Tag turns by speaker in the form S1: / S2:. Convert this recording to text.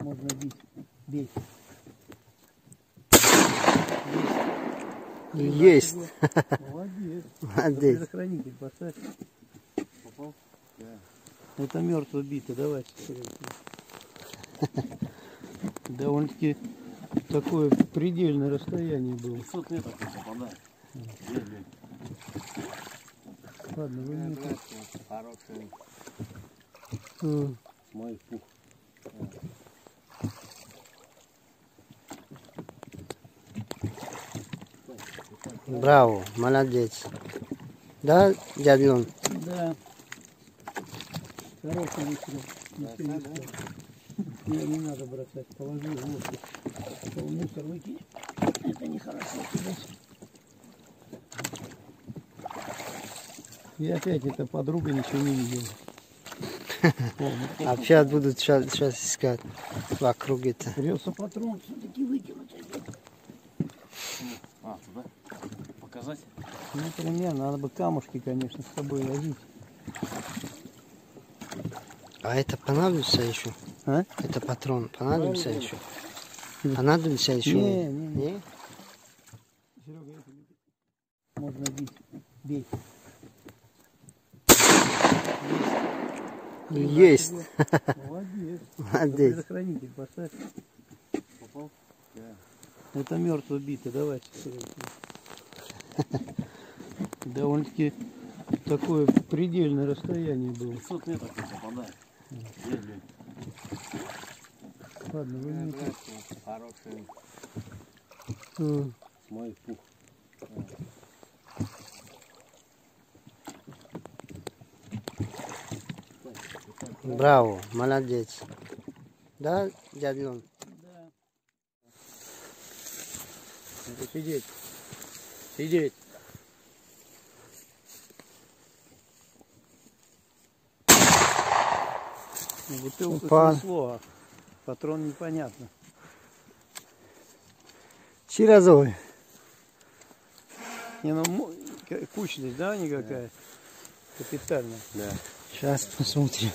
S1: Можно бить. Бей.
S2: Есть.
S1: Молодец.
S2: Молодец.
S1: Предохранитель поставь.
S3: Попал? Да.
S1: Это мертво бито. Давайте. Довольно-таки такое предельное расстояние было.
S3: 500 метров не попадает.
S1: Ладно, вы мне тут.
S3: Хороший
S2: М.
S3: мой пух.
S2: Браво, молодец. Да, дядя Лен?
S1: Да. Хороший выстрел. Ничего не сказал. Не надо бросать. Положи в воздух. Мусор выкинь. Это нехорошо. И опять эта подруга ничего не видела.
S2: А сейчас будут сейчас искать вокруг это.
S1: Придется патрон все-таки выкинуть.
S3: А, туда? Показать?
S1: Например, надо бы камушки, конечно, с собой возить.
S2: А это понадобится еще?
S1: А?
S2: Это патрон понадобится еще? Понадобится еще?
S1: Не. Серега, это можно бить. Бей.
S2: Есть.
S1: Молодец.
S2: Молодец.
S1: Предохранитель поставь.
S3: Попал? Да.
S1: Это мертво бито. Давайте. Довольно-таки такое предельное расстояние было.
S3: 500 метров не попадает.
S1: Ладно, вы мне тут.
S3: Хороший
S2: М.
S3: мой пух.
S2: Браво, молодец. Да, дядя Лен?
S1: Да. Надо сидеть. Сидеть. Бутылку снесло, а патрон непонятно.
S2: Чиразовый.
S1: Не, ну кучность, да, никакая? Капитально.
S3: Да.
S2: Сейчас посмотрим.